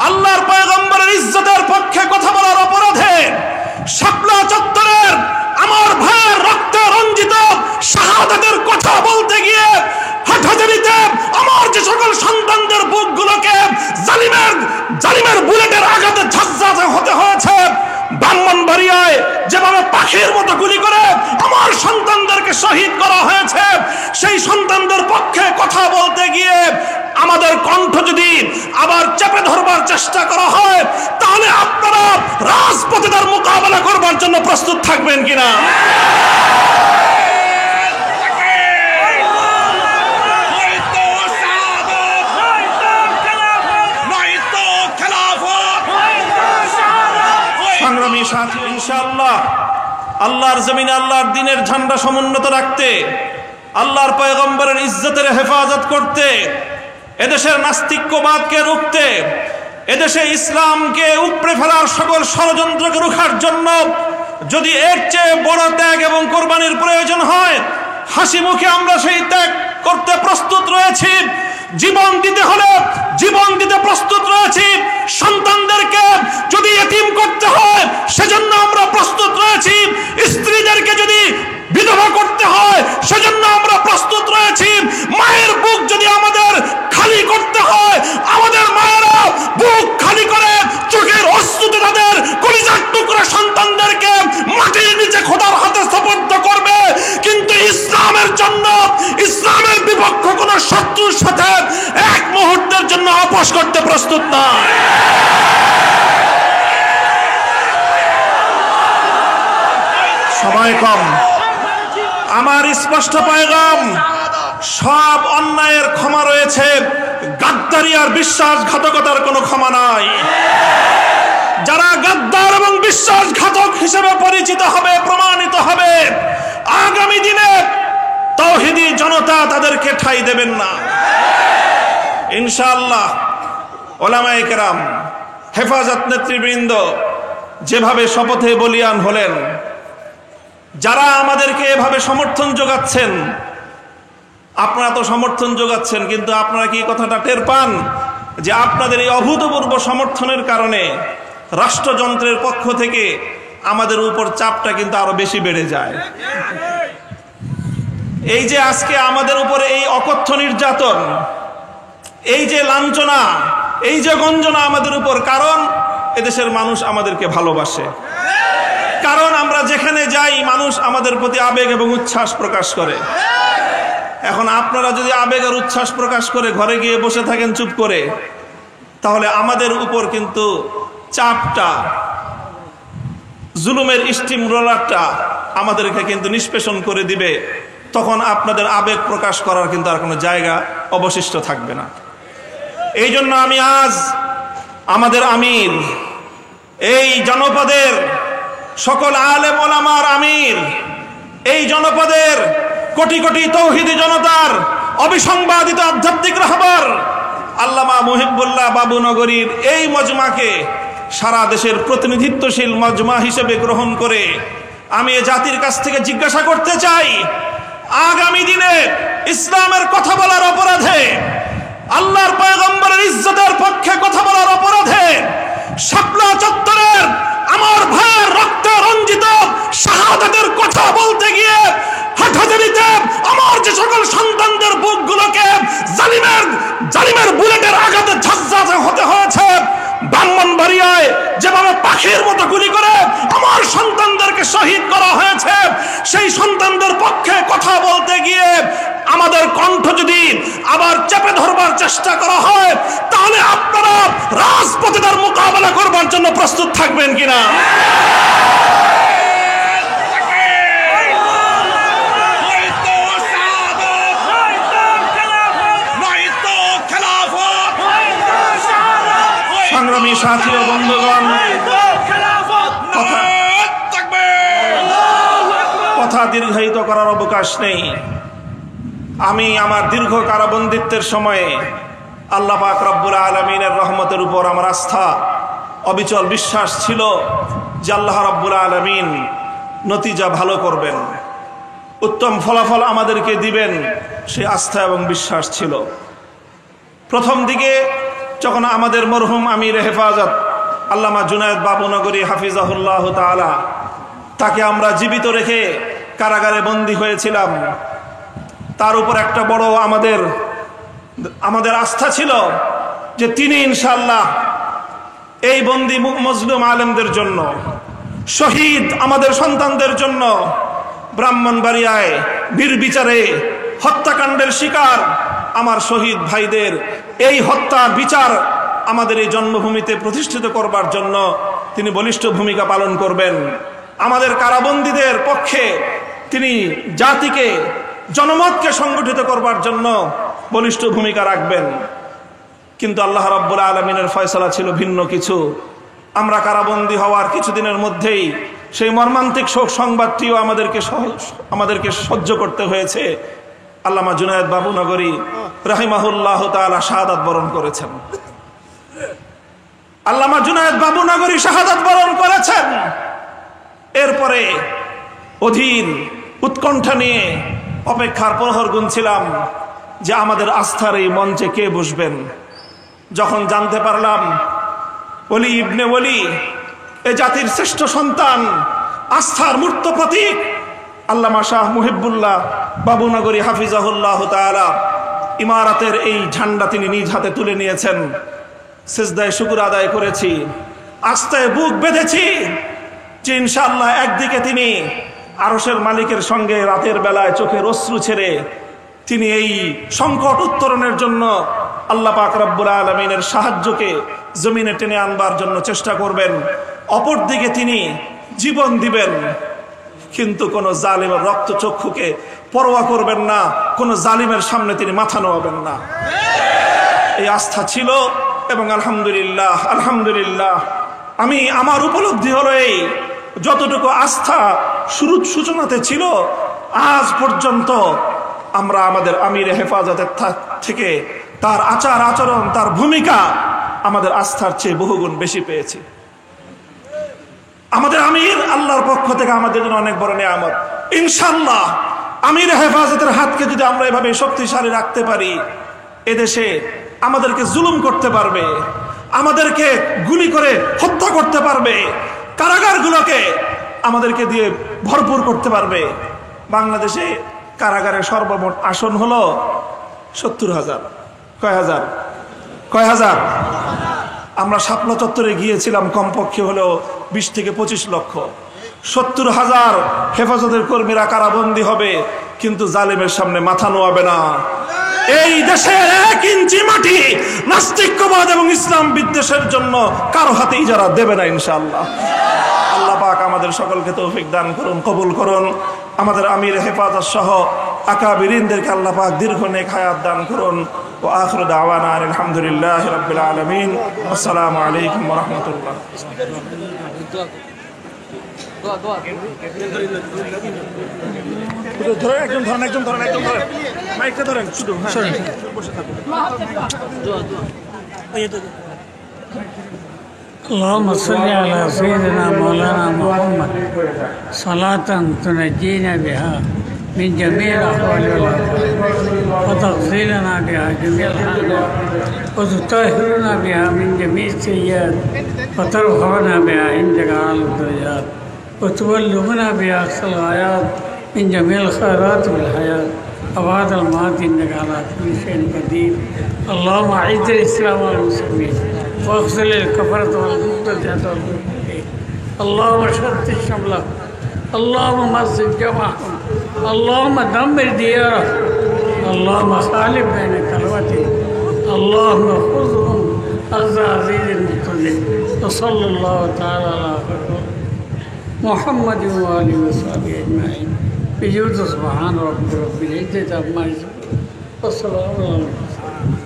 আল্লাহর পয়গম্বরের ইজ্জতের পক্ষে কথা বলার অপরাধে শাপলা চত্বরের আমার ভাইয়ের রক্তে রঞ্জিত শাহাদাতের কথা বলতে গিয়ে হাটহাজারীতে আমার যে সকল সন্তানদের বুকগুলোকে জালিমের বুলেটের আঘাতে ঝাঁঝাতে হতে হয়েছে, ব্রাহ্মণবাড়িয়ায় যেভাবে পাখির মতো গুলি করে আমার সন্তানদেরকে শহীদ করা হয়েছে, সেই সন্তানদের পক্ষে কথা বলতে গিয়ে আমাদের কণ্ঠ যদি আবার চেপে ধরবার চেষ্টা করা হয়, তাহলে আপনারা রাজপথে তার মোকাবেলা করবার জন্য প্রস্তুত থাকবেন কিনা? সংগ্রামী সাথী, ইনশাআল্লাহ আল্লাহর জমিনে আল্লাহর দ্বীনের ঝান্ডা সমুন্নত রাখতে, আল্লাহর পয়গম্বরের ইজ্জতের হেফাজত করতে, এদেশের নাস্তিক্যবাদকে রুখতে, এদেশে ইসলামকে উপড়ে ফেলার সকল ষড়যন্ত্রকে রুখার জন্য যদি এর চেয়ে বড় ত্যাগ এবং কোরবানির প্রয়োজন হয়, হাসি মুখে আমরা সেই ত্যাগ করতে প্রস্তুত রয়েছি। জীবন দিতে হলে জীবন দিতে প্রস্তুত রয়েছি। সন্তানদেরকে যদি এতিম করতে হয় সেজন্য আমরা প্রস্তুত রয়েছি। স্ত্রীদেরকে যদি বিধবা করতে হয় সেজন্য আমরা প্রস্তুত রয়েছি। মায়ের বুক যদি আমাদের খালি করতে হয়, আমাদের মায়েরা বুক খালি করে চোখের অশ্রুতে তাদের কলিজার টুকরা সন্তানদেরকে মাটির নিচে খোদার হাতে সুপর্দ করবে। কিন্তু ইসলামের জন্য, ইসলামের বিপক্ষ কোন শত্রুর সাথে এক মুহূর্তের জন্য আপোষ করতে প্রস্তুত না। সময় কম, আমার স্পষ্ট পয়গাম, সব অন্যায়ের ক্ষমা রয়েছে, গাদ্দারি আর বিশ্বাসঘাতকতার কোনো ক্ষমা নাই। যারা গাদ্দার এবং বিশ্বাসঘাতক হিসেবে পরিচিত হবে, প্রমাণিত হবে, আগামী দিনে তাওহীদি জনতা তাদেরকে ঠাঁই দেবেন না ইনশাআল্লাহ। ওলামায়ে কেরাম, হেফাজত নেতৃবৃন্দ যেভাবে শপথে বলিয়ান হলেন, যারা আমাদেরকে এভাবে সমর্থন যোগাচ্ছেন, আপনারা তো সমর্থন যোগাচ্ছেন, কিন্তু আপনারা কি কথাটা টের পান যে আপনাদের এই অভূতপূর্ব সমর্থনের কারণে রাষ্ট্রযন্ত্রের পক্ষ থেকে আমাদের উপর চাপটা কিন্তু আরো বেশি বেড়ে যায়। এই যে আজকে আমাদের উপরে এই অকথ্য নির্যাতন, এই যে লাঞ্ছনা, এই যে গঞ্জনা আমাদের উপর, কারণ এদেশের মানুষ আমাদেরকে ভালোবাসে, কারণ আমরা যেখানে যাই মানুষ আমাদের প্রতি আবেগ এবং উচ্ছ্বাস প্রকাশ করে। এখন আপনারা যদি আবেগ আর উচ্ছ্বাস প্রকাশ করে ঘরে গিয়ে বসে থাকেন চুপ করে, তাহলে আমাদের উপর কিন্তু চাপটা, জুলুমের স্টিম রোলারটা আমাদেরকে কিন্তু নিষ্পেষণ করে দিবে। তখন আপনাদের আবেগ প্রকাশ করার কিন্তু আর কোনো জায়গা অবশিষ্ট থাকবে না। এই জন্য আমি আজ আমাদের আমির, এই জনপদের সকল আলেম ওলামার আমির, এই জনপদের কোটি কোটি তাওহীদি জনতার অবিসংবাদিত আধ্যাত্মিক রাহবার আল্লামা মুহিবুল্লাহ বাবুনগরীর এই মজমাকে সারা দেশের প্রতিনিধিত্বশীল মজমা হিসেবে গ্রহণ করে আমি এ জাতির কাছ থেকে জিজ্ঞাসা করতে চাই, আগামী দিনে ইসলামের কথা বলার অপরাধে, আল্লাহর পয়গম্বরের ইজ্জতের পক্ষে কথা বলার অপরাধে শাপলা চত্বরের আমার ভাইয়ের রক্তে রঞ্জিত শাহাদাতের কথা বলতে গিয়ে হাটহাজারীতে আমার যে সকল সন্তানদের বুকগুলোকে জালিমের বুলেটের আঘাতে ঝাঁঝাতে হতে হয়েছে, ব্রাহ্মণবাড়িয়ায় যেভাবে পাখির মতো গুলি করে আমার সন্তানদেরকে শহীদ করা হয়েছে, সেই সন্তানদের পক্ষে কথা বলতে গিয়ে আমাদের কণ্ঠ যদি আবার চেপে ধরবার চেষ্টা করা হয়, তাহলে আপনারা রাজপথে তার মোকাবেলা করবার জন্য প্রস্তুত থাকবেন কিনা? সংগ্রামী সাথী ও বন্ধুগণ, কথা দীর্ঘায়িত করার অবকাশ নেই। আমি আমার দীর্ঘ কারাবন্দিত্বের সময়ে আল্লাহ পাক রব্বুল আলামিনের রহমতের উপর আমার আস্থা, অবিচল বিশ্বাস ছিল যে আল্লাহ রব্বুল আলামিন নতিজা ভালো করবেন, উত্তম ফলাফল আমাদেরকে দিবেন, সে আস্থা এবং বিশ্বাস ছিল। প্রথম দিকে যখন আমাদের মরহুম আমির হেফাজত আল্লামা জুনায়েদ বাবুনগরী হাফিজাহুল্লাহ তাআলা তাকে আমরা জীবিত রেখে কারাগারে বন্দী হয়েছিলাম, তার উপর একটা বড় আমাদের আস্থা ছিল যে তিনি ইনশাআল্লাহ এই বন্দী মজলুম আলেমদের জন্য, শহীদ আমাদের সন্তানদের জন্য, ব্রাহ্মণবাড়িয়ায় নির্বিচারে হত্যাকাণ্ডের শিকার আমার শহীদ ভাইদের এই হত্যার বিচার আমাদের এই জন্মভূমিতে প্রতিষ্ঠিত করবার জন্য তিনি বলিষ্ঠ ভূমিকা পালন করবেন। আমাদের কারাবন্দীদের পক্ষে তিনি জাতিকে, জনমতকে সংগঠিত করবার জন্য বলিষ্ঠ ভূমিকা রাখবেন। কিন্তু আল্লাহ রাব্বুল আলামিনের ফয়সালা ছিল ভিন্ন কিছু। আমরা কারাবন্দী হওয়ার কিছুদিনের মধ্যেই সেই মর্মান্তিক শোক সংবাদটিও আমাদেরকে সহ্য করতে হয়েছে। আল্লামা জুনায়েদ বাবুনগরী রাহিমাহুল্লাহ তাআলা শাহাদাত বরণ করেছেন। আল্লামা জুনায়েদ বাবুনগরী শাহাদাত বরণ করেছেন। এরপরে অধীর উৎকণ্ঠা নিয়ে অপেক্ষার প্রহর গুনছিলাম যে আমাদের আস্থার এই মঞ্চে কে বসবেন। যখন জানতে পারলাম ওলি ইবনে ওলি, এ জাতির শ্রেষ্ঠ সন্তান, আস্থার মূর্ত প্রতীক আল্লামা শাহ মুহিবুল্লাহ বাবুনগরী হাফিজাহুল্লাহ তাআলা ইমারতের এই ঝান্ডা তিনি নিজ হাতে তুলে নিয়েছেন, সিজদায় শুকর আদায় করেছি, আস্থায় বুক বেঁধেছি যে ইনশাআল্লাহ একদিকে তিনি আরশের মালিকের সঙ্গে রাতের বেলায় চোখের অশ্রু ছেড়ে তিনি এই সংকট উত্তরণের জন্য আল্লাহ পাক রব্বুল আলামিনের সাহায্যকে জমিনে টেনে আনবার জন্য চেষ্টা করবেন। অপরদিকে তিনি জীবন দিবেন, কিন্তু কোন জালিমের রক্তচক্ষুকে পরোয়া করবেন না, কোন জালিমের সামনে তিনি মাথা নোয়াবেন না। এই আস্থা ছিল এবং আলহামদুলিল্লাহ আমার উপলব্ধি হলো এই যতটুকু আস্থা সূচনাতে ছিল আজ পর্যন্ত আমরা আমাদের আমির হেফাজতের থেকে তার আচার আচরণ, তার ভূমিকা আমাদের আস্থার চেয়ে বহুগুণ বেশি পেয়েছি। আমাদের আমির আল্লাহর পক্ষ থেকে আমাদের জন্য অনেক বড় নিয়ামত। ইনশাআল্লাহ আমির হেফাজতের হাতকে যদি আমরা এভাবে শক্তিশালী রাখতে পারি, এদেশে আমাদেরকে জুলুম করতে পারবে, আমাদেরকে গুলি করে হত্যা করতে পারবে, কারাগারগুলোকে আমাদেরকে দিয়ে ভরপুর করতে পারবে। বাংলাদেশে কারাগারের সর্বমোট আসন হলো 70,000। কয় হাজার? আমরা শাপলা চত্বরে গিয়েছিলাম, কমপক্ষে হলো 20 থেকে 25 লক্ষ। 70,000 হেফাজতের কর্মীরা কারাবন্দী হবে, কিন্তু জালিমের সামনে মাথা নোয়াবে না। এই দেশের 1 ইঞ্চি মাটি নাস্তিক্যবাদ এবং ইসলাম বিদ্বেষের জন্য কারো হাতে ইজারা দেবে না ইনশাআল্লাহ। আল্লাহ পাক আমাদের সকলকে তৌফিক দান করুন, কবুল করুন। আমাদের আমির হেফাজত সহ আকাবিরিনদেরকে আল্লাহ পাক দীর্ঘ নেক হায়াত দান করুন। ওয়া আখিরু দাওয়ানা আলহামদুলিল্লাহি রাব্বিল আলামিন। আসসালামু আলাইকুম ওয়া রাহমাতুল্লাহ। একজন ধরেন মাইকটা ধরেন শুধু, বসে থাকুন। اللهم صل على سيدنا مولانا محمد صلاة تنجينا بها من جميع الأحوال والآفات وتغفرنا بها جميع الحاجات وتطهرنا بها من جميع السيئات وترفعنا بها عندك أعلى الدرجات وتبلغنا بها أقصى الغايات من جميع الخيرات في الحياة وبعد الممات إنك على كل شيء قدير. اللهم أعز الإسلام والمسلمين واخذل الكفرة والمبتدعة والمشركين. اللهم شتت شمله، اللهم مزق جمعهم، اللهم دمر ديارهم، اللهم خالف بين كلمتهم، اللهم خذهم أخذ عزيز مقتدر. وصلى الله تعالى على محمد وآله وصحبه أجمعين بجود سبحان رب العزة عما يصفون والسلام على المرسلين.